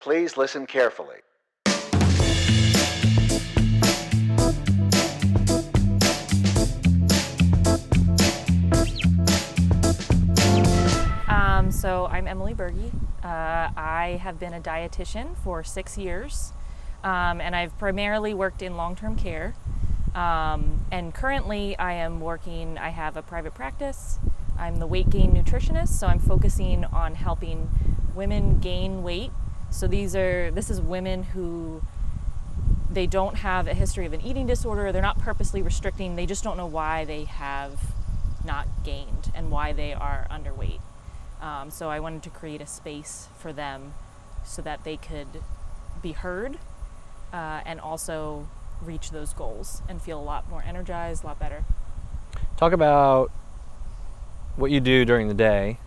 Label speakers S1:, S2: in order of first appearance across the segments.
S1: Please listen carefully.
S2: So I'm Emily Bergey. I have been a dietitian for 6 years, and I've primarily worked in long-term care. And currently I have a private practice. I'm the Weight Gain Nutritionist, so I'm focusing on helping women gain weight. So this is women who they don't have a history of an eating disorder, they're not purposely restricting, they just don't know why they have not gained and why they are underweight. So I wanted to create a space for them so that they could be heard and also reach those goals and feel a lot more energized, a lot better.
S3: Talk about what you do during the day,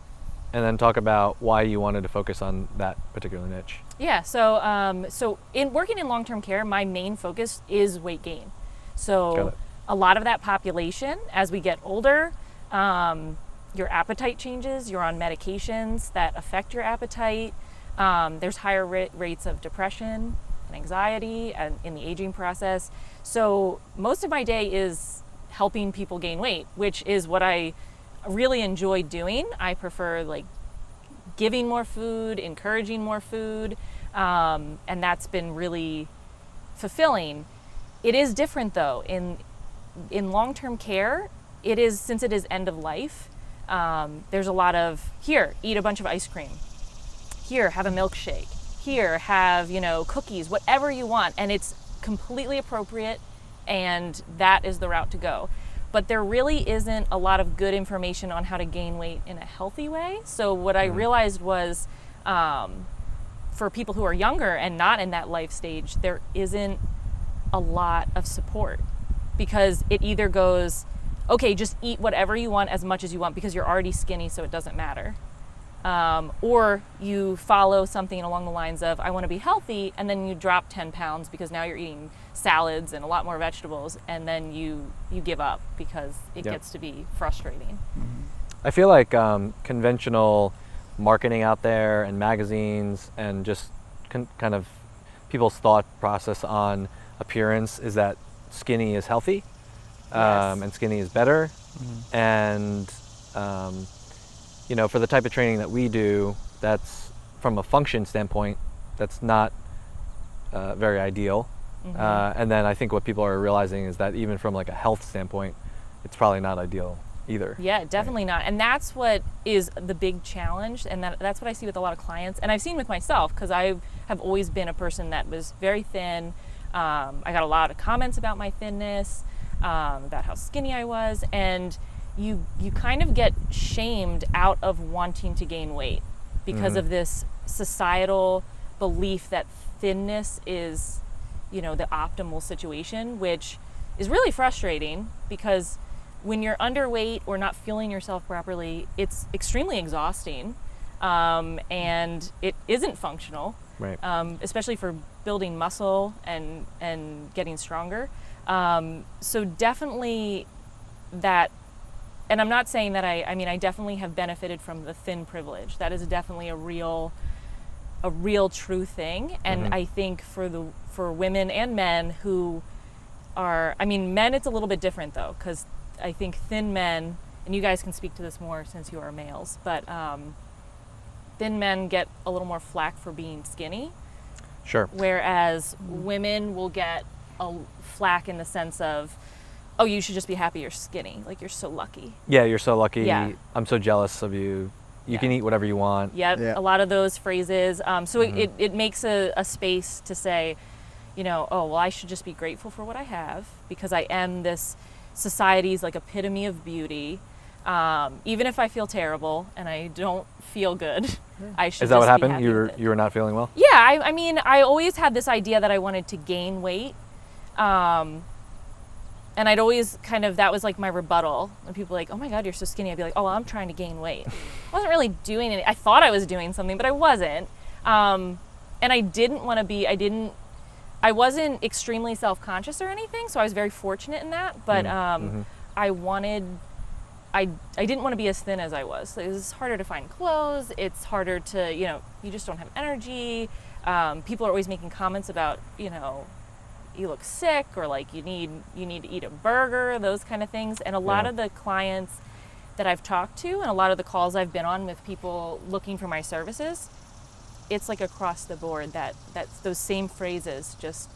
S3: and then talk about why you wanted to focus on that particular niche.
S2: Yeah, so in working in long-term care, my main focus is weight gain. So a lot of that population, as we get older, your appetite changes, you're on medications that affect your appetite. There's higher rates of depression and anxiety and in the aging process. So most of my day is helping people gain weight, which is what I really enjoy doing. I prefer giving more food, encouraging more food, and that's been really fulfilling. It is different though. In long-term care, since it is end of life, there's a lot of, here, eat a bunch of ice cream. Here, have a milkshake. Here, have, cookies, whatever you want. And it's completely appropriate, and that is the route to go. But there really isn't a lot of good information on how to gain weight in a healthy way. So what I realized was, for people who are younger and not in that life stage, there isn't a lot of support, because it either goes, okay, just eat whatever you want as much as you want because you're already skinny, so it doesn't matter. Or you follow something along the lines of, I want to be healthy, and then you drop 10 pounds because now you're eating salads and a lot more vegetables, and then you give up because it gets to be frustrating.
S3: I feel like conventional marketing out there and magazines and just kind of people's thought process on appearance is that skinny is healthy. And skinny is better. And, for the type of training that we do, that's from a function standpoint, that's not very ideal. And then I think what people are realizing is that even from a health standpoint, it's probably not ideal either.
S2: Yeah, definitely not. And that's what is the big challenge. And that's what I see with a lot of clients. And I've seen with myself, because I have always been a person that was very thin. I got a lot of comments about my thinness. About how skinny I was, and you kind of get shamed out of wanting to gain weight because of this societal belief that thinness is, the optimal situation, which is really frustrating because when you're underweight or not feeling yourself properly, it's extremely exhausting, and it isn't functional,
S3: right?
S2: Especially for building muscle and getting stronger. So definitely that, and I'm not saying that I definitely have benefited from the thin privilege. That is definitely a real true thing. And I think for women and men who are, men, it's a little bit different though, because I think thin men, and you guys can speak to this more since you are males, but thin men get a little more flack for being skinny.
S3: Sure.
S2: Whereas women will get a flack in the sense of, oh, you should just be happy you're skinny. You're so lucky.
S3: Yeah, you're so lucky.
S2: Yeah.
S3: I'm so jealous of you. You can eat whatever you want.
S2: Yep, yeah. A lot of those phrases. So it makes a space to say, oh, well, I should just be grateful for what I have because I am this society's epitome of beauty. Even if I feel terrible and I don't feel good, I should.
S3: Is that
S2: just
S3: what happened?
S2: Be happy
S3: You were not feeling well?
S2: Yeah, I always had this idea that I wanted to gain weight. And I'd always that was my rebuttal. When people were oh my God, you're so skinny. I'd be oh, well, I'm trying to gain weight. I wasn't really doing anything. I thought I was doing something, but I wasn't. And I didn't want to be, I wasn't extremely self-conscious or anything. So I was very fortunate in that. But I didn't want to be as thin as I was. It was harder to find clothes. It's harder to, you just don't have energy. people are always making comments about, you look sick, or like you need to eat a burger, those kind of things. And a lot of the clients that I've talked to and a lot of the calls I've been on with people looking for my services, it's like across the board that's those same phrases, just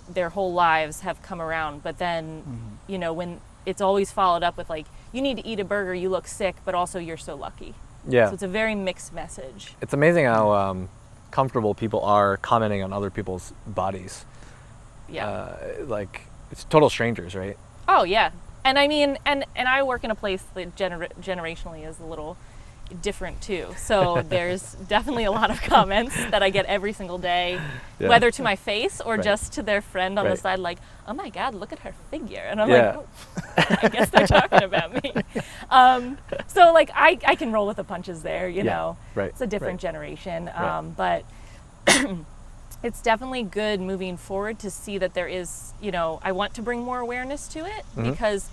S2: their whole lives have come around. But then, when it's always followed up with like, you need to eat a burger, you look sick, but also you're so lucky.
S3: Yeah.
S2: So it's a very mixed message.
S3: It's amazing how comfortable people are commenting on other people's bodies.
S2: Yeah.
S3: Like, it's total strangers, right?
S2: Oh, yeah. And I mean, and I work in a place that generationally is a little different too. So there's definitely a lot of comments that I get every single day, whether to my face or just to their friend on the side, like, oh my God, look at her figure. And I'm like, oh, I guess they're talking about me. So like, I can roll with the punches there, you know.
S3: Right.
S2: It's a different generation. But it's definitely good moving forward to see that there is, I want to bring more awareness to it, because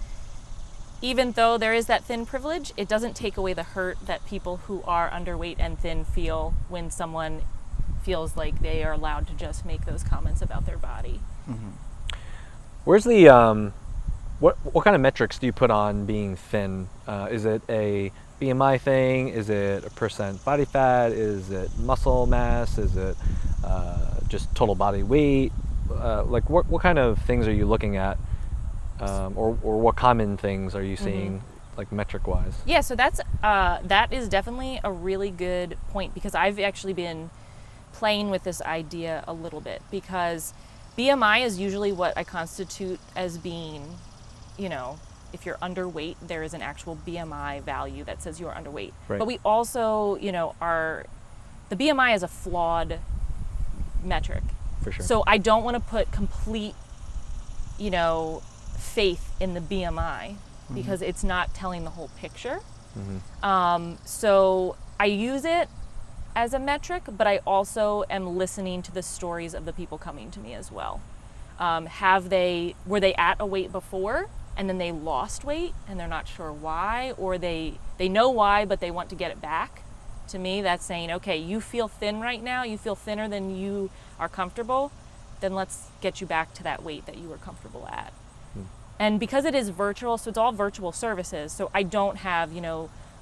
S2: even though there is that thin privilege, it doesn't take away the hurt that people who are underweight and thin feel when someone feels like they are allowed to just make those comments about their body.
S3: Where's the, what kind of metrics do you put on being thin? Is it a BMI thing? Is it a % body fat? Is it muscle mass? Is it just total body weight? Like what kind of things are you looking at, or what common things are you seeing, like metric wise? Yeah,
S2: so that is definitely a really good point, because I've actually been playing with this idea a little bit, because BMI is usually what I constitute as being, if you're underweight, there is an actual BMI value that says you're underweight.
S3: Right.
S2: But we also, the BMI is a flawed metric.
S3: For sure.
S2: So I don't want to put complete, faith in the BMI, because it's not telling the whole picture. So I use it as a metric, but I also am listening to the stories of the people coming to me as well. Were they at a weight before and then they lost weight and they're not sure why, or they know why but they want to get it back? To me, that's saying, okay, you feel thin right now, you feel thinner than you are comfortable, then let's get you back to that weight that you were comfortable at. And because it is virtual, so it's all virtual services, so I don't have,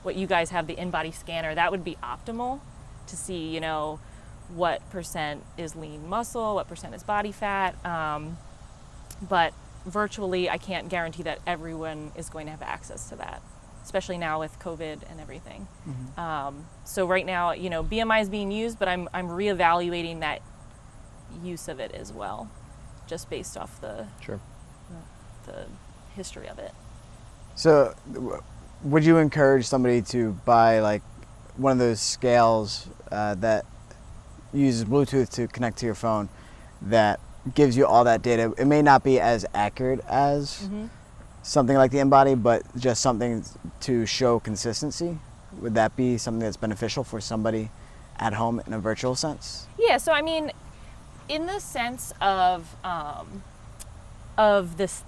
S2: what you guys have, the in-body scanner. That would be optimal to see, what % is lean muscle, what % is body fat. But virtually, I can't guarantee that everyone is going to have access to that, especially now with COVID and everything. So right now, BMI is being used, but I'm reevaluating that use of it as well, just based off the history of it.
S1: So would you encourage somebody to buy like one of those scales that uses Bluetooth to connect to your phone, that gives you all that data? It may not be as accurate as something like the InBody, but just something to show consistency. Would that be something that's beneficial for somebody at home in a virtual sense?
S2: Yeah, so I mean, in the sense of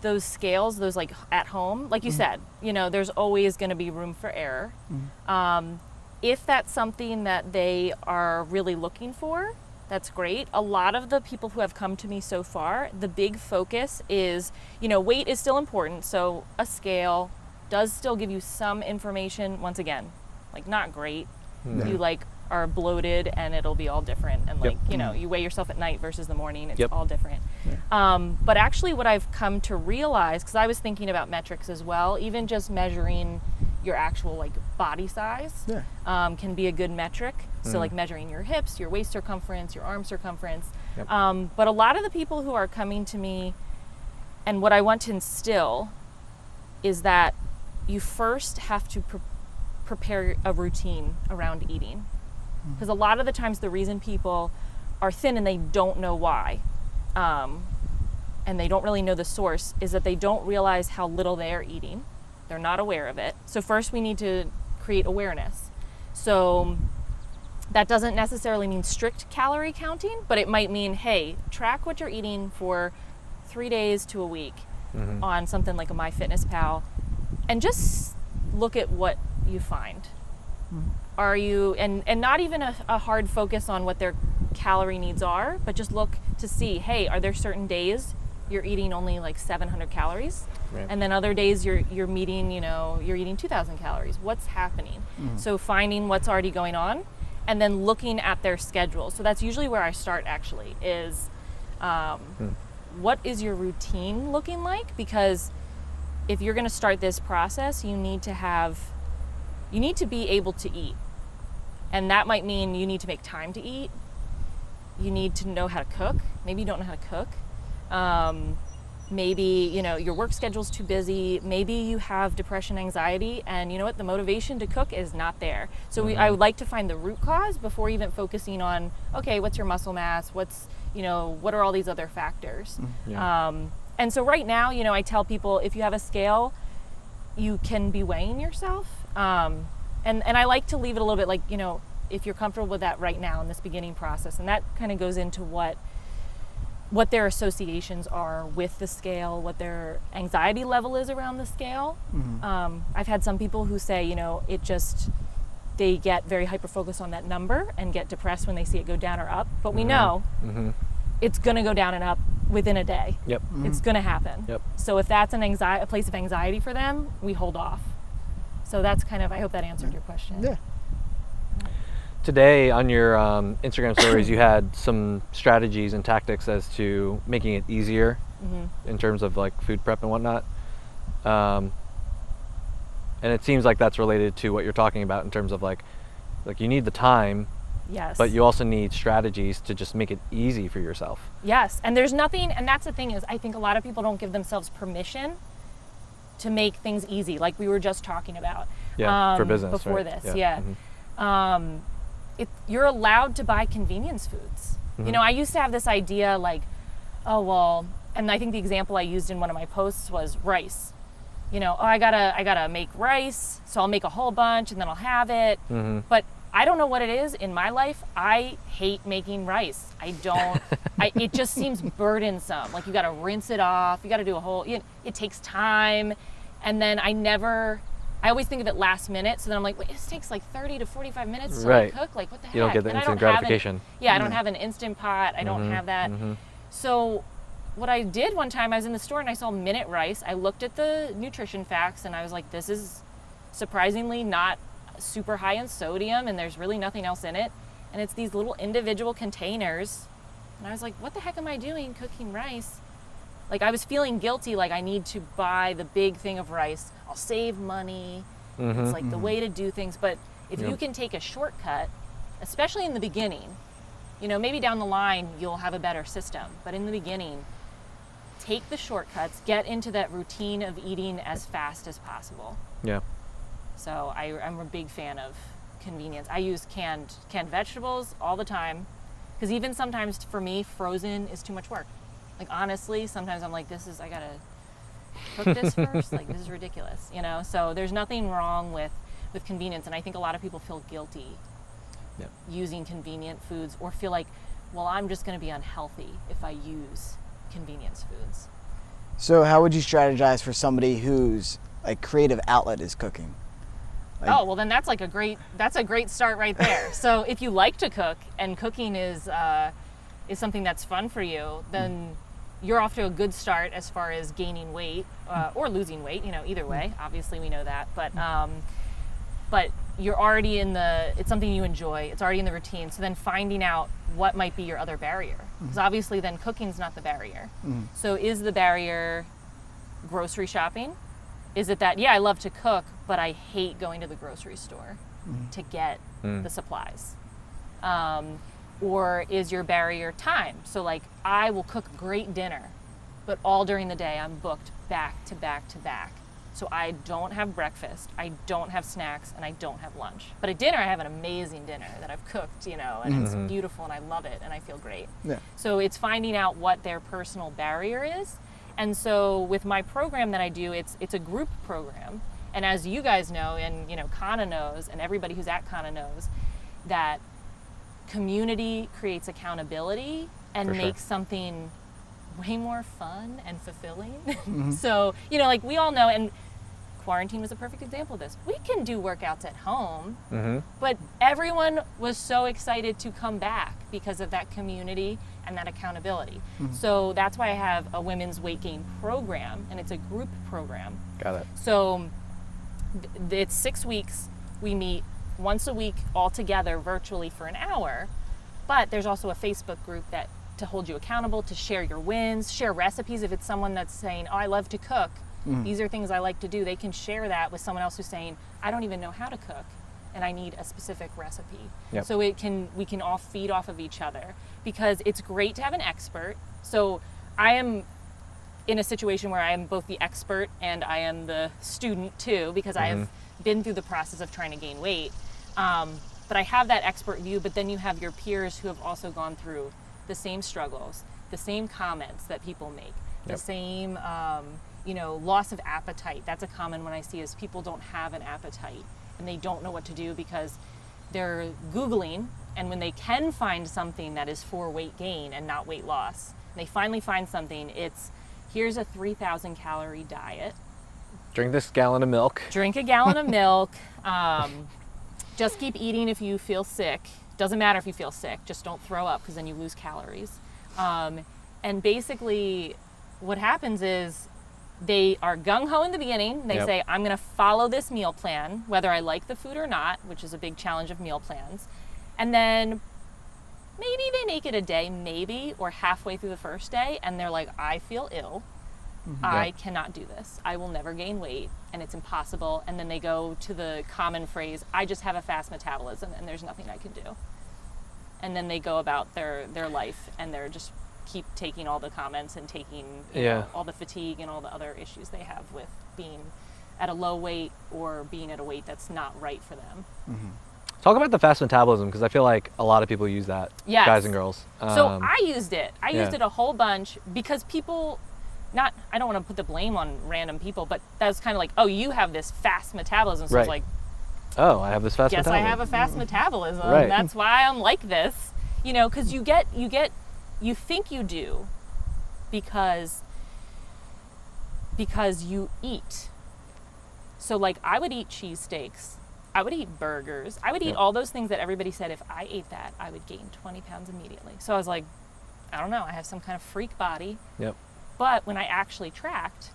S2: those scales, those like at home, like you said, there's always going to be room for error. If that's something that they are really looking for, that's great. A lot of the people who have come to me so far, the big focus is, weight is still important. So a scale does still give you some information. Once again, like not great. You like are bloated and it'll be all different. And like, you weigh yourself at night versus the morning, it's all different. But actually what I've come to realize, because I was thinking about metrics as well, even just measuring your actual like body size can be a good metric. So like measuring your hips, your waist circumference, your arm circumference. But a lot of the people who are coming to me, and what I want to instill is that you first have to prepare a routine around eating. Because a lot of the times the reason people are thin and they don't know why, and they don't really know the source, is that they don't realize how little they are eating. They're not aware of it. So first we need to create awareness. So that doesn't necessarily mean strict calorie counting, but it might mean, hey, track what you're eating for 3 days to a week on something like a MyFitnessPal, and just look at what you find. are you, and not even a hard focus on what their calorie needs are, but just look to see, hey, are there certain days you're eating only like 700 calories?
S3: Right.
S2: And then other days you're meeting, you're eating 2,000 calories. What's happening? So finding what's already going on and then looking at their schedule. So that's usually where I start, actually, is what is your routine looking like? Because if you're going to start this process, you need to be able to eat. And that might mean you need to make time to eat. You need to know how to cook. Maybe you don't know how to cook. Maybe, your work schedule's too busy. Maybe you have depression, anxiety, and you know what? The motivation to cook is not there. So I would like to find the root cause before even focusing on, okay, what's your muscle mass? What's, what are all these other factors?
S3: Yeah.
S2: And so right now, I tell people, if you have a scale, you can be weighing yourself. And I like to leave it a little bit like, if you're comfortable with that right now in this beginning process, and that kind of goes into what their associations are with the scale, what their anxiety level is around the scale. I've had some people who say, they get very hyper-focused on that number and get depressed when they see it go down or up. But we know it's going to go down and up within a day.
S3: Yep.
S2: It's going to happen.
S3: Yep.
S2: So if that's a place of anxiety for them, we hold off. So that's kind of, I hope that answered your question.
S1: Yeah.
S3: Today on your Instagram stories, you had some strategies and tactics as to making it easier in terms of like food prep and whatnot. And it seems like that's related to what you're talking about in terms of like you need the time,
S2: Yes.
S3: but you also need strategies to just make it easy for yourself.
S2: Yes, and there's nothing, and that's the thing is, I think a lot of people don't give themselves permission to make things easy, like we were just talking about.
S3: Yeah, for business,
S2: before
S3: right?
S2: this,
S3: Yeah.
S2: You're allowed to buy convenience foods. I used to have this idea like, oh well, and I think the example I used in one of my posts was rice. I gotta make rice, so I'll make a whole bunch and then I'll have it. But I don't know what it is in my life. I hate making rice. It just seems burdensome. Like you gotta rinse it off. You gotta do a whole, it takes time. And then I always think of it last minute. So then I'm like, wait, this takes like 30 to 45 minutes to
S3: Right.
S2: cook. Like what the heck?
S3: You don't get the
S2: And I
S3: instant
S2: don't have
S3: gratification.
S2: I don't have an Instant Pot. I don't have that. So what I did one time, I was in the store and I saw minute rice. I looked at the nutrition facts and I was like, this is surprisingly not super high in sodium and there's really nothing else in it. And it's these little individual containers. And I was like, what the heck am I doing cooking rice? Like I was feeling guilty, like I need to buy the big thing of rice. I'll save money. It's like the way to do things. But if you can take a shortcut, especially in the beginning, maybe down the line you'll have a better system. But in the beginning, take the shortcuts, get into that routine of eating as fast as possible.
S3: Yeah.
S2: So I'm a big fan of convenience. I use canned vegetables all the time because even sometimes for me, frozen is too much work. Like honestly, sometimes I'm like, I gotta cook this first. Like this is ridiculous, So there's nothing wrong with convenience, and I think a lot of people feel guilty using convenient foods or feel like, well, I'm just going to be unhealthy if I use convenience foods.
S1: So how would you strategize for somebody whose creative outlet is cooking?
S2: Well, then that's a great start right there. So if you like to cook and cooking is something that's fun for you, then you're off to a good start as far as gaining weight or losing weight. Either way. Obviously, we know that, but you're already it's something you enjoy. It's already in the routine. So then finding out what might be your other barrier, because obviously then cooking's not the barrier. So is the barrier grocery shopping? Is it that, I love to cook, but I hate going to the grocery store to get the supplies? Or is your barrier time? So I will cook a great dinner, but all during the day I'm booked back to back to back. So I don't have breakfast, I don't have snacks, and I don't have lunch. But at dinner I have an amazing dinner that I've cooked, and it's beautiful and I love it and I feel great. Yeah. So it's finding out what their personal barrier is. And so with my program that I do, it's a group program. And as you guys know, and Kanna knows, and everybody who's at Kanna knows, that community creates accountability and makes something way more fun and fulfilling. So, we all know, and quarantine was a perfect example of this. We can do workouts at home,
S3: Mm-hmm.
S2: but everyone was so excited to come back because of that community and that accountability. So that's why I have a women's weight gain program, and it's a group program.
S3: Got it.
S2: So it's 6 weeks. We meet once a week all together virtually for an hour, but there's also a Facebook group that to hold you accountable, to share your wins, share recipes. If it's someone that's saying, oh, I love to cook, these are things I like to do, they can share that with someone else who's saying, I don't even know how to cook and I need a specific recipe.
S3: Yep.
S2: So we can all feed off of each other, because it's great to have an expert. So I am in a situation where I am both the expert and I am the student too, because I have been through the process of trying to gain weight. But I have that expert view, but then you have your peers who have also gone through the same struggles, the same comments that people make, the same, loss of appetite. That's a common one I see, is people don't have an appetite and they don't know what to do because they're Googling, and when they can find something that is for weight gain and not weight loss, and they finally find something, it's here's a 3,000 calorie diet.
S3: Drink this gallon of milk.
S2: Drink a gallon of milk. Just keep eating if you feel sick. Doesn't matter if you feel sick, just don't throw up, because then you lose calories. And basically what happens is they are gung-ho in the beginning. They say, I'm going to follow this meal plan, whether I like the food or not, which is a big challenge of meal plans. And then maybe they make it a day, maybe, or halfway through the first day, and they're like, I feel ill. I cannot do this. I will never gain weight, and it's impossible. And then they go to the common phrase, I just have a fast metabolism and there's nothing I can do. And then they go about their life, and they're just keep taking all the comments and taking you know, all the fatigue and all the other issues they have with being at a low weight or being at a weight that's not right for them.
S3: Talk about the fast metabolism, because I feel like a lot of people use that, guys and girls.
S2: So I used it. I used it a whole bunch because people, I don't want to put the blame on random people, but that's kind of like, oh, you have this fast metabolism. So it's like,
S3: oh, I have this fast
S2: guess
S3: metabolism.
S2: I have a fast metabolism.
S3: Right.
S2: That's why I'm like this. Because you think you do because you eat. So like I would eat cheesesteaks, I would eat burgers, I would eat all those things that everybody said if I ate that, I would gain 20 pounds immediately. So I was like, I don't know, I have some kind of freak body. But when I actually tracked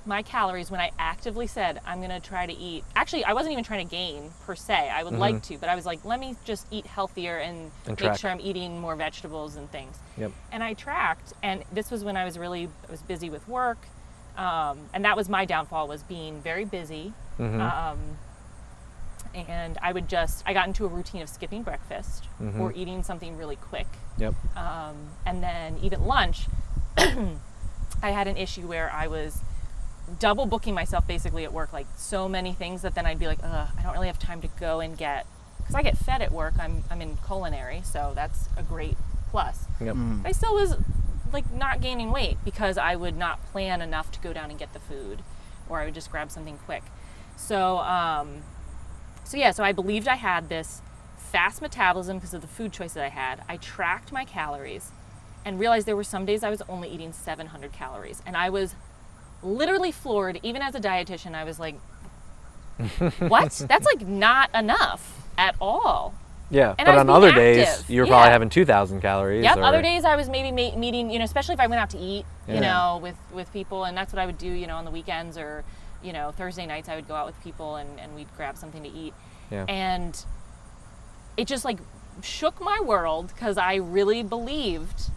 S2: my calories, when I actively said, I'm going to try to eat, actually, I wasn't even trying to gain per se. I would like to, but I was like, let me just eat healthier and make sure I'm eating more vegetables and things. And I tracked, and this was when I was busy with work. And that was my downfall, was being very busy. And I got into a routine of skipping breakfast or eating something really quick. And then even lunch, I had an issue where I was double booking myself basically at work, like so many things that then I'd be like, I don't really have time to go and get, because I get fed at work. I'm in culinary, so that's a great plus. I still was like not gaining weight because I would not plan enough to go down and get the food, or I would just grab something quick. So I believed I had this fast metabolism because of the food choices I had. I tracked my calories and realized there were some days I was only eating 700 calories. And I was literally floored. Even as a dietitian, I was like, what? That's like not enough at all.
S3: And
S2: but
S3: on other
S2: active.
S3: days, you were probably having 2,000 calories.
S2: Other days I was maybe meeting, especially if I went out to eat, with people. And that's what I would do, on the weekends, or, Thursday nights I would go out with people and we'd grab something to eat. And it just like shook my world, because I really believed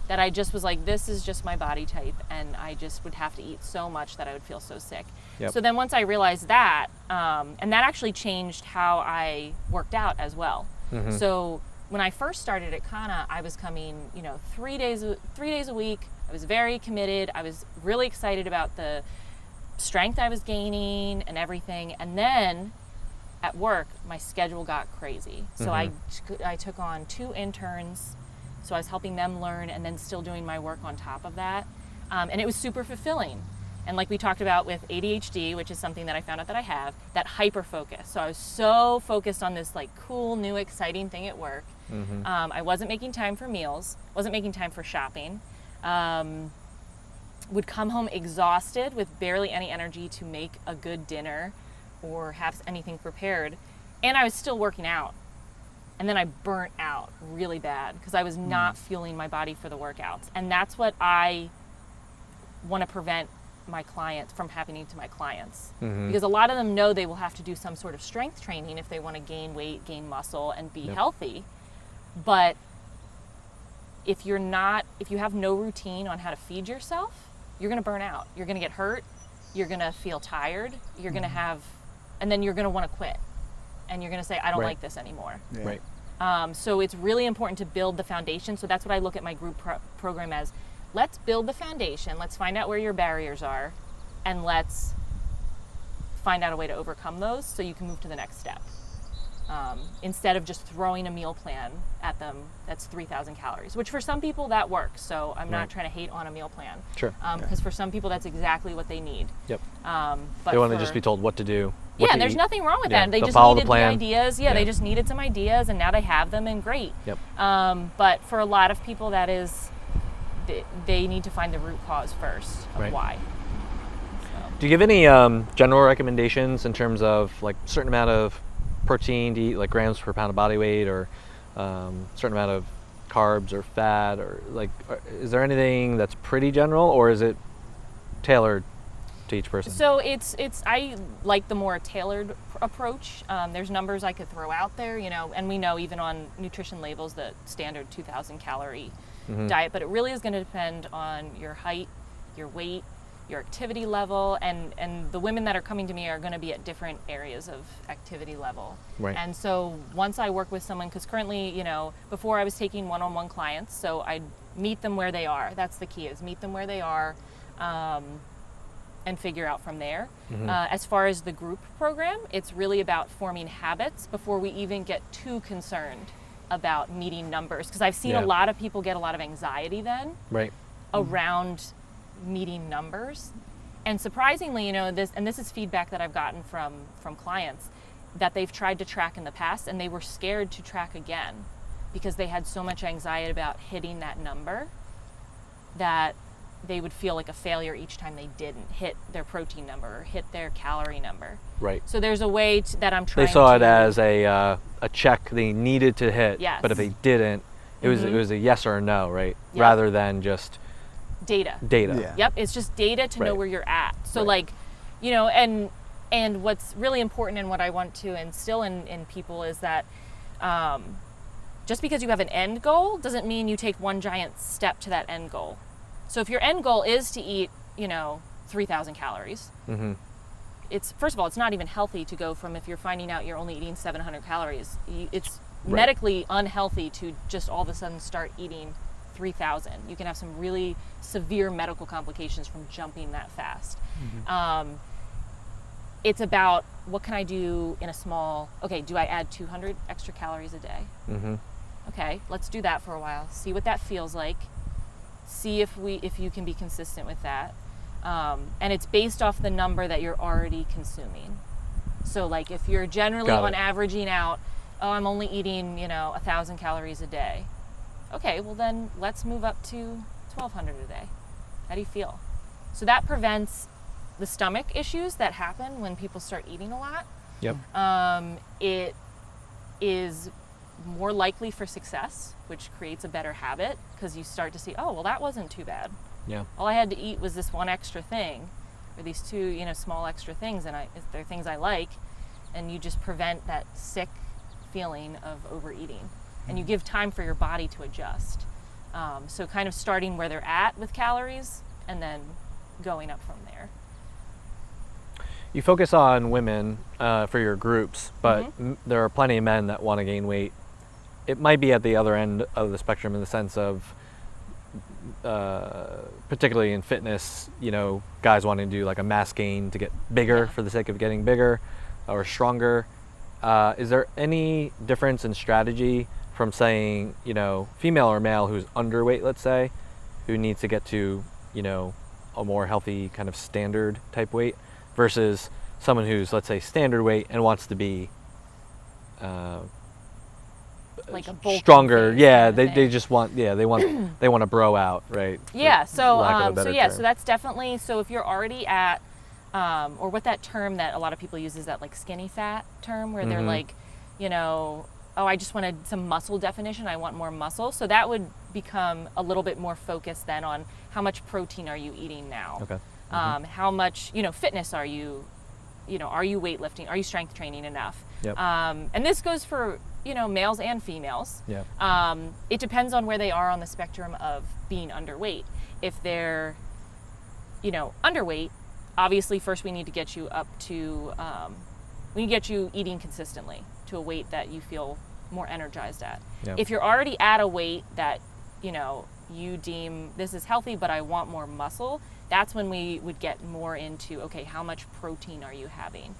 S2: that I just was like, this is just my body type, and I just would have to eat so much that I would feel so sick. So then once I realized that, and that actually changed how I worked out as well. So when I first started at Kanna, I was coming, 3 days a week. I was very committed. I was really excited about the strength I was gaining and everything. And then at work, my schedule got crazy. So I took on 2 interns. So I was helping them learn and then still doing my work on top of that. And it was super fulfilling. And like we talked about with ADHD, which is something that I found out that I have, that hyper focus. So I was so focused on this like cool, new, exciting thing at work. I wasn't making time for meals, wasn't making time for shopping. would come home exhausted with barely any energy to make a good dinner or have anything prepared, and I was still working out. And then I burnt out really bad because I was not fueling my body for the workouts. And that's what I want to prevent my clients from happening to my clients. Because a lot of them know they will have to do some sort of strength training if they want to gain weight, gain muscle, and be healthy. But if you have no routine on how to feed yourself, you're going to burn out. You're going to get hurt. You're going to feel tired. You're going to and then you're going to want to quit. And you're going to say, I don't like this anymore.
S3: Right.
S2: So it's really important to build the foundation. So that's what I look at my group program as. Let's build the foundation. Let's find out where your barriers are. And let's find out a way to overcome those so you can move to the next step. Instead of just throwing a meal plan at them that's 3,000 calories, which for some people that works. So I'm not trying to hate on a meal plan.
S3: Sure.
S2: Because for some people that's exactly what they need.
S3: Yep.
S2: But
S3: they want to just be told what to do.
S2: Yeah, there's nothing wrong with that. They just
S3: follow
S2: needed
S3: the plan.
S2: ideas. Yeah, they just needed some ideas, and now they have them, and great.
S3: Yep.
S2: But for a lot of people, that is, they need to find the root cause first of why. So.
S3: Do you give any general recommendations in terms of like certain amount of protein to eat, like grams per pound of body weight, or certain amount of carbs or fat, or like, is there anything that's pretty general, or is it tailored to each person?
S2: So I like the more tailored approach. There's numbers I could throw out there, and we know even on nutrition labels the standard 2,000 calorie diet, but it really is going to depend on your height, your weight, your activity level, and the women that are coming to me are going to be at different areas of activity level.
S3: Right.
S2: And so once I work with someone, because currently, before I was taking one-on-one clients, so I'd meet them where they are. That's the key, is meet them where they are. And figure out from there. As far as the group program, it's really about forming habits before we even get too concerned about meeting numbers. Because I've seen a lot of people get a lot of anxiety then around meeting numbers. And surprisingly, this is feedback that I've gotten from clients that they've tried to track in the past and they were scared to track again because they had so much anxiety about hitting that number that they would feel like a failure each time they didn't hit their protein number or hit their calorie number.
S3: Right.
S2: So there's a way that I'm trying to...
S3: They saw it as a check they needed to hit,
S2: yes.
S3: But if they didn't, it was a yes or a no, right?
S2: Yep.
S3: Rather than just...
S2: Data.
S3: Yeah.
S2: Yep, it's just data to know where you're at. So and what's really important and what I want to instill in people is that just because you have an end goal doesn't mean you take one giant step to that end goal. So if your end goal is to eat, 3,000 calories, it's, first of all, it's not even healthy to go from, if you're finding out you're only eating 700 calories, it's medically unhealthy to just all of a sudden start eating 3,000. You can have some really severe medical complications from jumping that fast. It's about, what can I do in a small, do I add 200 extra calories a day? Okay, let's do that for a while. See what that feels like. See if you can be consistent with that. And it's based off the number that you're already consuming. So like if you're generally on averaging out, I'm only eating, 1,000 calories a day. Okay, well then let's move up to 1,200 a day. How do you feel? So that prevents the stomach issues that happen when people start eating a lot.
S3: Yep.
S2: It is more likely for success, which creates a better habit because you start to see, oh, well, that wasn't too bad.
S3: Yeah.
S2: All I had to eat was this one extra thing, or these two, small extra things, and they're things I like, and you just prevent that sick feeling of overeating, and you give time for your body to adjust. So kind of starting where they're at with calories, and then going up from there.
S3: You focus on women for your groups, but there are plenty of men that want to gain weight. It might be at the other end of the spectrum in the sense of, particularly in fitness, guys wanting to do like a mass gain to get bigger for the sake of getting bigger or stronger. Is there any difference in strategy from saying, female or male who's underweight, let's say, who needs to get to, a more healthy kind of standard type weight versus someone who's, let's say, standard weight and wants to be
S2: like a bulky
S3: stronger.
S2: face
S3: Yeah,
S2: kind of
S3: they
S2: thing.
S3: just want they want to bro out, right?
S2: Yeah.
S3: For
S2: So
S3: lack of a better term.
S2: so that's definitely, so if you're already at or what that term that a lot of people use is that like skinny fat term where they're like, you know, oh, I just wanted some muscle definition. I want more muscle. So that would become a little bit more focused then on how much protein are you eating now?
S3: Okay.
S2: How much, you know, fitness are you weightlifting? Are you strength training enough?
S3: Yep.
S2: And this goes for, you know, males and females.
S3: Yeah.
S2: It depends on where they are on the spectrum of being underweight. If they're, you know, underweight, obviously first we need to get you up to, we need to get you eating consistently to a weight that you feel more energized at.
S3: Yeah.
S2: If you're already at a weight that, you know, you deem this is healthy, but I want more muscle, that's when we would get more into, okay, how much protein are you having?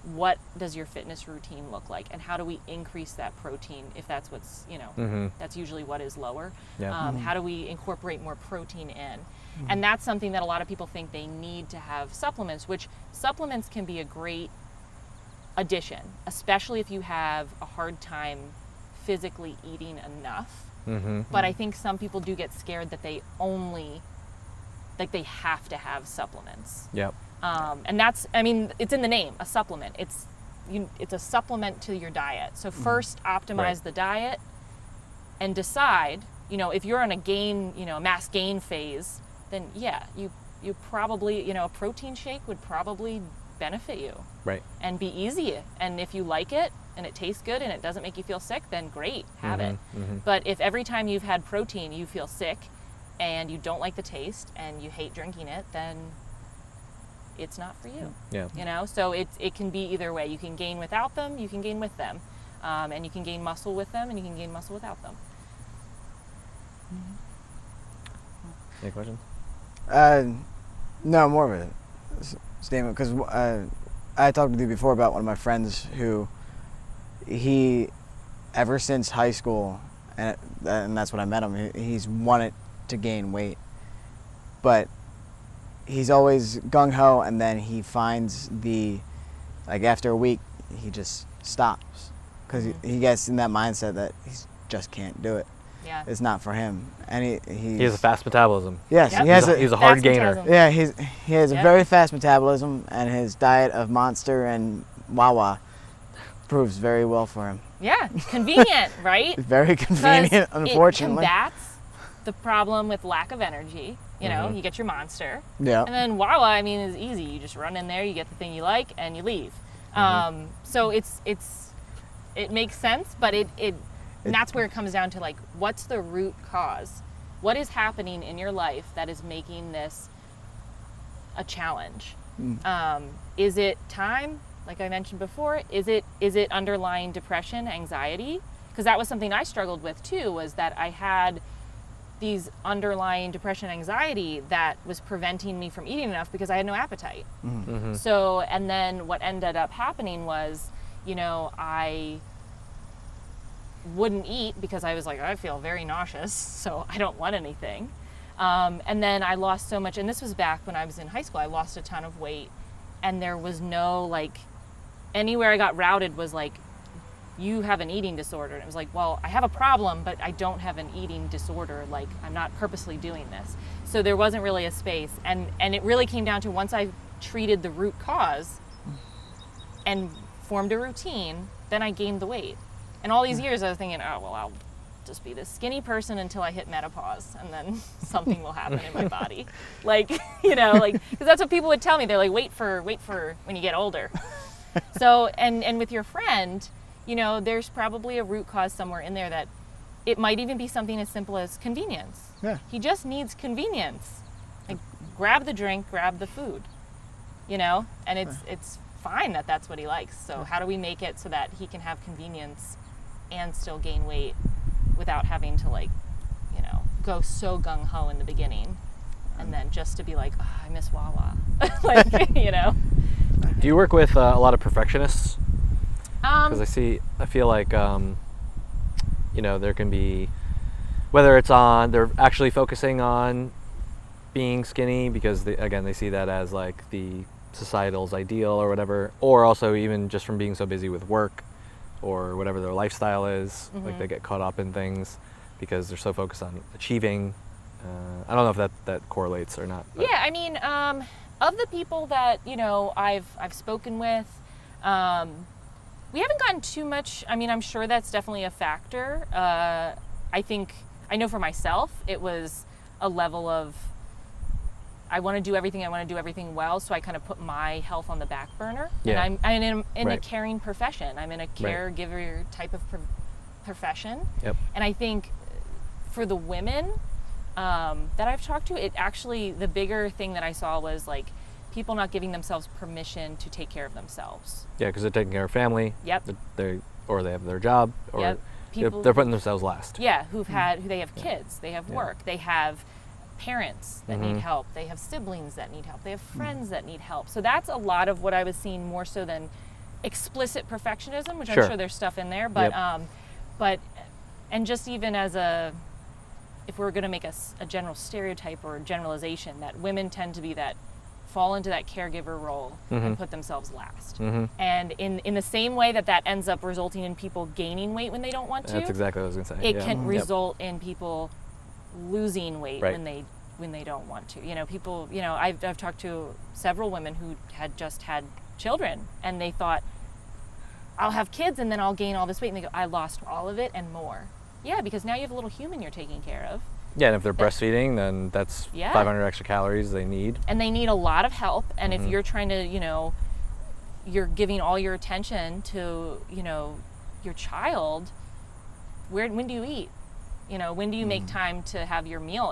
S2: What does your fitness routine look like? And how do we increase that protein if that's what's, you know, that's usually what is lower.
S3: Yeah.
S2: How do we incorporate more protein in? And that's something that a lot of people think they need to have supplements, which supplements can be a great addition, especially if you have a hard time physically eating enough. But I think some people do get scared that they only, like they have to have supplements.
S3: Yep.
S2: And that's, I mean, it's in the name, a supplement. It's a supplement to your diet. So first optimize
S3: Right.
S2: the diet and decide, you know, if you're on a gain, you know, a mass gain phase, then yeah, you probably, you know, a protein shake would probably benefit you.
S3: Right.
S2: And be easy. And if you like it and it tastes good and it doesn't make you feel sick, then great, have it. But if every time you've had protein you feel sick and you don't like the taste and you hate drinking it, then it's not for you.
S3: Yeah.
S2: You know, so it can be either way. You can gain without them, you can gain with them. And you can gain muscle with them and you can gain muscle without them.
S3: Any questions?
S1: No, more of a statement, because I talked with you before about one of my friends who he, ever since high school, and that's when I met him, he's wanted to gain weight, but he's always gung-ho, and then he finds like after a week, he just stops, because he gets in that mindset that he just can't do it.
S2: Yeah.
S1: It's not for him, and he
S3: has a fast metabolism.
S1: Yes,
S2: Yep.
S1: he has
S3: He's a hard
S2: Fast
S3: gainer.
S2: metabolism.
S1: Yeah, he has
S2: Yep.
S1: a very fast metabolism, and his diet of Monster and Wawa proves very well for him.
S2: Yeah, convenient, right?
S1: It's very
S2: 'Cause
S1: convenient, unfortunately.
S2: It combats the problem with lack of energy. You know, you get your Monster.
S1: Yeah.
S2: And then Wawa, I mean, is easy. You just run in there, you get the thing you like, and you leave. So it makes sense, but and that's where it comes down to, like, what's the root cause? What is happening in your life that is making this a challenge? Is it time, like I mentioned before? Is it underlying depression, anxiety? Because that was something I struggled with too, was that I had these underlying depression, anxiety that was preventing me from eating enough because I had no appetite. So, and then what ended up happening was, you know, I wouldn't eat because I was like, I feel very nauseous, so I don't want anything. And then I lost so much, and this was back when I was in high school, I lost a ton of weight, and there was no, like, anywhere I got routed was like, you have an eating disorder. And it was like, well, I have a problem, but I don't have an eating disorder. Like, I'm not purposely doing this. So there wasn't really a space. And it really came down to, once I treated the root cause and formed a routine, then I gained the weight. And all these years I was thinking, oh, well, I'll just be this skinny person until I hit menopause, and then something will happen in my body. Like, you know, like, because that's what people would tell me. They're like, wait for when you get older. So, and with your friend, you know, there's probably a root cause somewhere in there that it might even be something as simple as convenience.
S1: Yeah.
S2: He just needs convenience. Like, grab the drink, grab the food, you know, and it's fine that that's what he likes. So how do we make it so that he can have convenience and still gain weight without having to, like, you know, go so gung-ho in the beginning and then just to be like, oh, I miss Wawa. Like, you know.
S3: Do you work with a lot of perfectionists? Because I feel like, you know, there can be, whether it's they're actually focusing on being skinny because they see that as like the societal's ideal or whatever, or also even just from being so busy with work, or whatever their lifestyle is. Like they get caught up in things because they're so focused on achieving. I don't know if that correlates or not. But.
S2: Yeah, I mean, of the people that, you know, I've spoken with, we haven't gotten too much. I mean, I'm sure that's definitely a factor. I know for myself, it was a level of, I want to do everything well, so I kind of put my health on the back burner.
S3: Yeah.
S2: And I'm in a
S3: Right.
S2: caring profession. I'm in a caregiver type of profession.
S3: Yep.
S2: And I think for the women that I've talked to, it actually, the bigger thing that I saw was like people not giving themselves permission to take care of themselves.
S3: Yeah, because they're taking care of family.
S2: Yep.
S3: They have their job, or
S2: Yep.
S3: they're putting themselves last.
S2: Yeah, who they have kids, they have work, they have parents that need help, they have siblings that need help, they have friends that need help. So that's a lot of what I was seeing more so than explicit perfectionism, which
S3: Sure.
S2: I'm sure there's stuff in there, but
S3: Yep.
S2: and just even as if we're going to make a general stereotype or generalization, that women tend to be fall into that caregiver role and put themselves last. And in the same way that ends up resulting in people gaining weight when they don't want to,
S3: That's exactly what I was going to say.
S2: it can result in people losing weight
S3: Right.
S2: when they don't want to. You know, people, you know, I've talked to several women who had just had children and they thought, I'll have kids and then I'll gain all this weight, and they go, I lost all of it and more. Yeah, because now you have a little human you're taking care of.
S3: Yeah, and if they're breastfeeding, then that's 500 extra calories they need.
S2: And they need a lot of help. And if you're trying to, you know, you're giving all your attention to, you know, your child, when do you eat? You know, when do you make time to have your meal?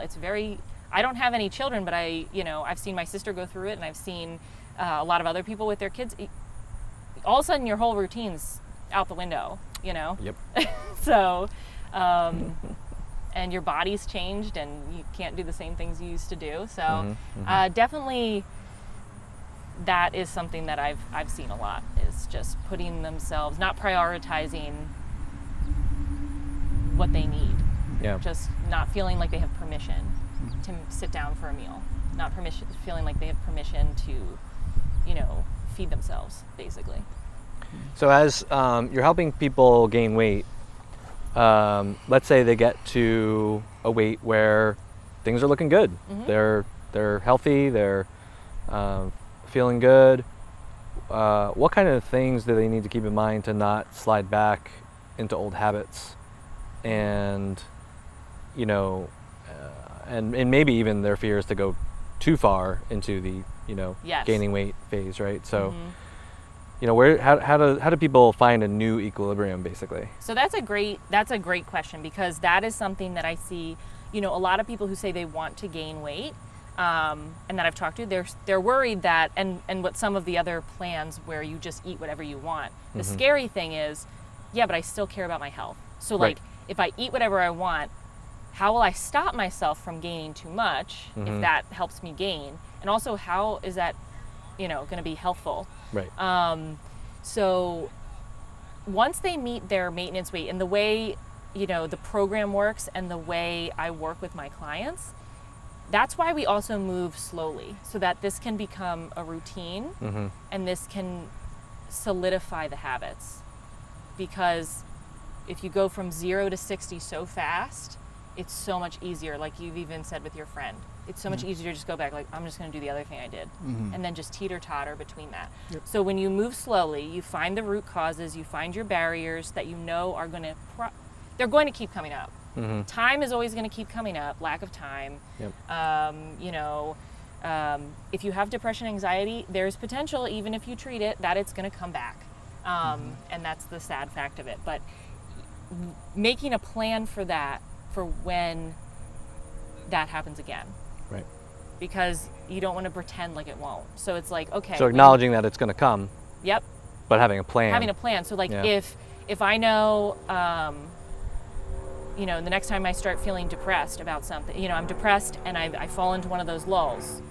S2: I don't have any children, but I've seen my sister go through it, and I've seen a lot of other people with their kids. All of a sudden your whole routine's out the window, you know?
S3: Yep.
S2: So, and your body's changed and you can't do the same things you used to do. So definitely that is something that I've seen a lot, is just putting themselves, not prioritizing what they need.
S3: Yeah.
S2: Just not feeling like they have permission to sit down for a meal. Not feeling like they have permission to, you know, feed themselves, basically.
S3: So as you're helping people gain weight, let's say they get to a weight where things are looking good. They're healthy. They're feeling good. What kind of things do they need to keep in mind to not slide back into old habits, and you know, and maybe even their fear is to go too far into the gaining weight phase, right? So. You know, how do people find a new equilibrium, basically?
S2: So that's a great question, because that is something that I see, you know, a lot of people who say they want to gain weight, and that I've talked to, they're worried that, and what some of the other plans where you just eat whatever you want. The scary thing is, yeah, but I still care about my health. So like, if I eat whatever I want, how will I stop myself from gaining too much if that helps me gain? And also, how is that, you know, going to be healthful?
S3: Right.
S2: So once they meet their maintenance weight, and the way, you know, the program works and the way I work with my clients, that's why we also move slowly, so that this can become a routine and this can solidify the habits. Because if you go from 0 to 60 so fast, it's so much easier, like you've even said with your friend. It's so much easier to just go back, like, I'm just going to do the other thing I did, and then just teeter-totter between that.
S1: Yep.
S2: So when you move slowly, you find the root causes, you find your barriers that you know are going to, they're going to keep coming up. Time is always going to keep coming up, lack of time.
S3: Yep.
S2: You know, if you have depression, anxiety, there's potential, even if you treat it, that it's going to come back. And that's the sad fact of it. But making a plan for that, for when that happens again.
S3: Right.
S2: Because you don't want to pretend like it won't. So it's like, okay.
S3: So acknowledging that it's going to come.
S2: Yep.
S3: But having a plan.
S2: Having a plan. So like, if I know, you know, the next time I start feeling depressed about something, you know, I'm depressed and I fall into one of those lulls.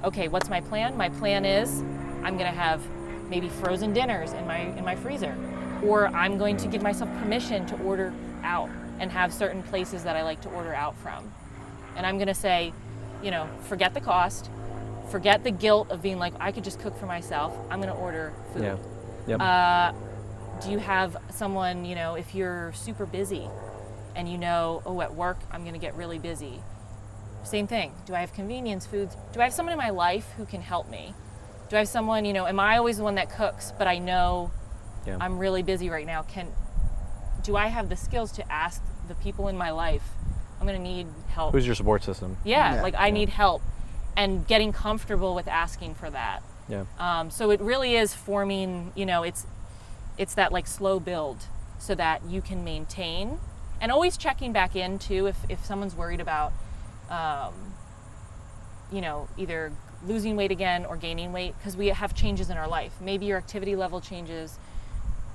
S2: Okay, what's my plan? My plan is I'm going to have maybe frozen dinners in my freezer, or I'm going to give myself permission to order out and have certain places that I like to order out from. And I'm going to say, you know, forget the cost, forget the guilt of being like, I could just cook for myself. I'm going to order food.
S3: Yeah. Yep.
S2: Do you have someone, you know, if you're super busy and you know, oh, at work I'm going to get really busy. Same thing. Do I have convenience foods? Do I have someone in my life who can help me? Do I have someone, you know, am I always the one that cooks, but I know I'm really busy right now? Do I have the skills to ask the people in my life, I'm going to need help?
S3: Who's your support system?
S2: I need help, and getting comfortable with asking for that.
S3: Yeah.
S2: So it really is forming, you know, it's that like slow build so that you can maintain, and always checking back in too if someone's worried about, you know, either losing weight again or gaining weight, because we have changes in our life. Maybe your activity level changes,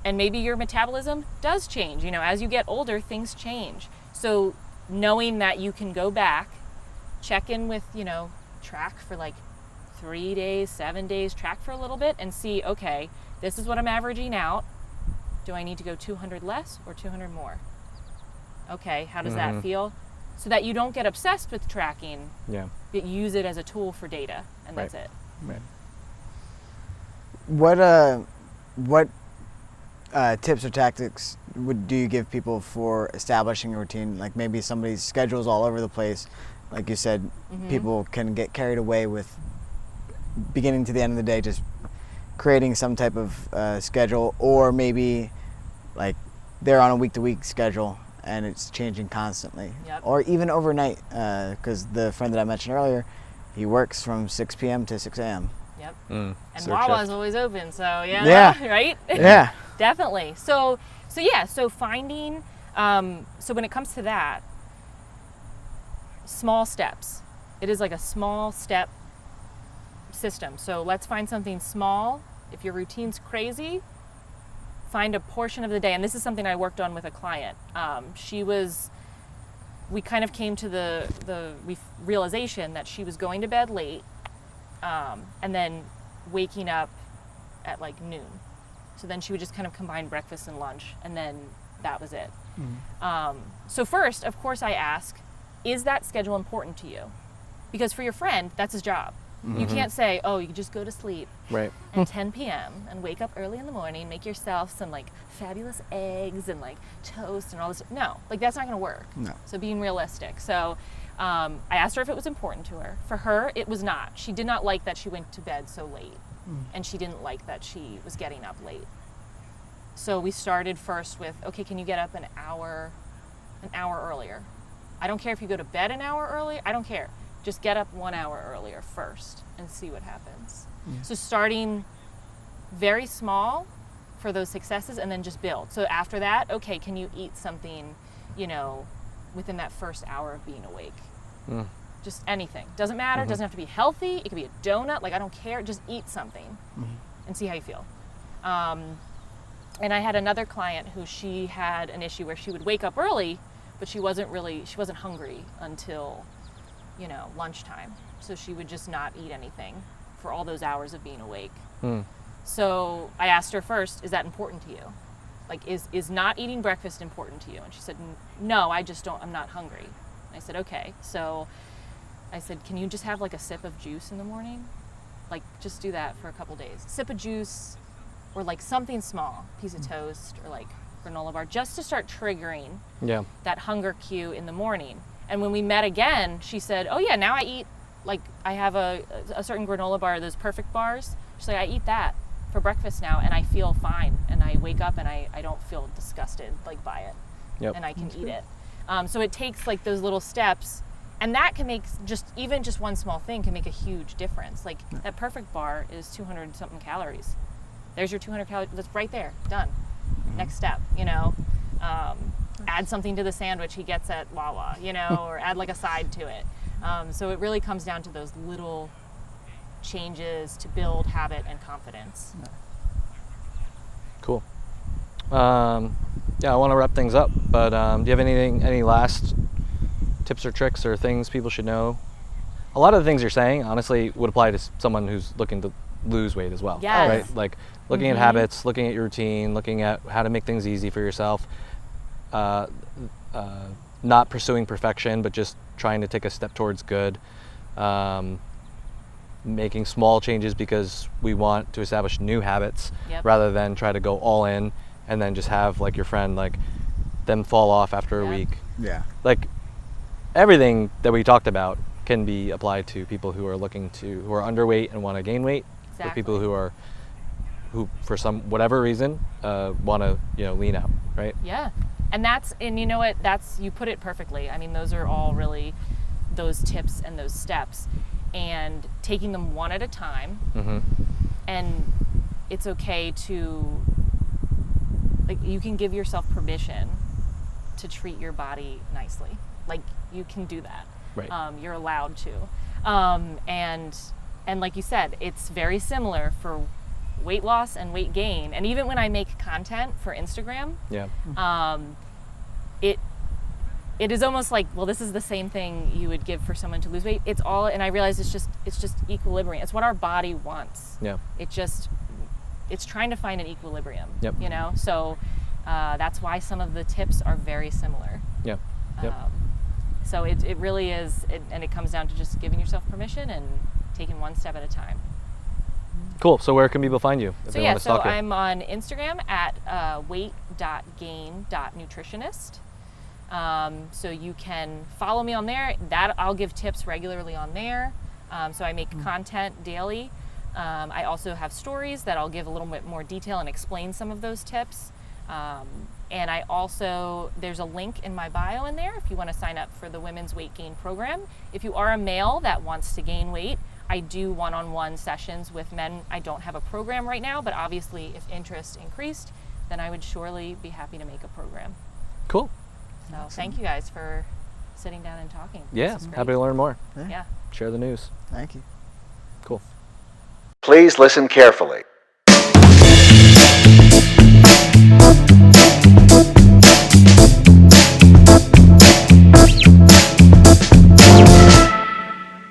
S2: and maybe your metabolism does change. You know, as you get older, things change. So knowing that you can go back, check in with, you know, track for like 3 days, 7 days, track for a little bit and see, okay, this is what I'm averaging out. Do I need to go 200 less or 200 more? Okay, how does that feel? So that you don't get obsessed with tracking, but use it as a tool for data, and that's it.
S3: Right.
S1: What tips or tactics do you give people for establishing a routine? Like maybe somebody's schedule's all over the place. Like you said, people can get carried away with beginning to the end of the day just creating some type of schedule, or maybe like they're on a week-to-week schedule and it's changing constantly. Or even overnight, because the friend that I mentioned earlier, he works from 6 p.m. to 6 a.m.
S2: And Wawa's always open, so right?
S1: Yeah.
S2: Definitely. So finding, so when it comes to that, small steps. It is like a small step system. So let's find something small. If your routine's crazy, find a portion of the day. And this is something I worked on with a client. We kind of came to the realization that she was going to bed late, and then waking up at like noon. So then she would just kind of combine breakfast and lunch, and then that was it. So first, of course, I ask, is that schedule important to you? Because for your friend, that's his job. You can't say, oh, you can just go to sleep at 10 p.m. and wake up early in the morning, make yourself some like fabulous eggs and like toast and all this. No, like that's not going to work.
S1: No.
S2: So being realistic. So I asked her if it was important to her. For her, it was not. She did not like that she went to bed so late, and she didn't like that she was getting up late. So we started first with, okay, can you get up an hour earlier? I don't care if you go to bed an hour early. I don't care. Just get up 1 hour earlier first and see what happens. So starting very small for those successes, and then just build. So after that, okay, can you eat something, you know, within that first hour of being awake? Just anything. Doesn't matter. Doesn't have to be healthy. It could be a donut. Like, I don't care. Just eat something and see how you feel. And I had another client who she had an issue where she would wake up early, but she wasn't hungry until, you know, lunchtime. So she would just not eat anything for all those hours of being awake. So I asked her first, is that important to you? Like, is not eating breakfast important to you? And she said, no, I'm not hungry. And I said, okay. So I said, can you just have like a sip of juice in the morning? Like, just do that for a couple days. Sip of juice, or like something small, piece of toast, or like granola bar, just to start triggering that hunger cue in the morning. And when we met again, she said, oh yeah, now I eat, like I have a certain granola bar, those Perfect bars. She's like, I eat that for breakfast now and I feel fine. And I wake up and I don't feel disgusted like by it. And I can eat it. So it takes like those little steps, and that can make even just one small thing can make a huge difference. Like that Perfect bar is 200 something calories. There's your 200 calories, that's right there, done. Next step, you know. Add something to the sandwich he gets at Wawa, you know, or add like a side to it. So it really comes down to those little changes to build habit and confidence.
S3: Cool. I want to wrap things up, but do you have any last tips or tricks or things people should know? A lot of the things you're saying, honestly, would apply to someone who's looking to lose weight as well.
S2: Yes.
S3: Right? Like looking at habits, looking at your routine, looking at how to make things easy for yourself. Not pursuing perfection, but just trying to take a step towards good. Making small changes because we want to establish new habits rather than try to go all in and then just have like your friend, like them fall off after a week.
S1: Yeah.
S3: Like everything that we talked about can be applied to people who are who are underweight and want to gain weight, or people who for some whatever reason want to lean out, right?
S2: Yeah, and you know what, you put it perfectly. I mean, those are all really those tips and those steps, and taking them one at a time. And it's okay to, like, you can give yourself permission to treat your body nicely. Like, you can do that.
S3: Right.
S2: You're allowed to. And like you said, it's very similar for weight loss and weight gain. And even when I make content for Instagram, it is almost like, well, this is the same thing you would give for someone to lose weight. It's all, and I realize it's just equilibrium. It's what our body wants.
S3: Yeah.
S2: It's trying to find an equilibrium.
S3: Yep.
S2: So that's why some of the tips are very similar.
S3: Yeah. Yep.
S2: So it really is, and it comes down to just giving yourself permission and taking one step at a time.
S3: Cool. So where can people find you if they want to stalk you?
S2: I'm on Instagram at weight.gain.nutritionist. So you can follow me on there. I'll give tips regularly on there. So I make content daily. I also have stories that I'll give a little bit more detail and explain some of those tips. And there's a link in my bio in there if you want to sign up for the Women's Weight Gain Program. If you are a male that wants to gain weight, I do one-on-one sessions with men. I don't have a program right now, but obviously if interest increased, then I would surely be happy to make a program.
S3: Cool.
S2: So thank you guys for sitting down and talking.
S3: Yeah, happy to learn more.
S2: Yeah.
S3: Share the news.
S1: Thank you.
S3: Cool.
S4: Please listen carefully.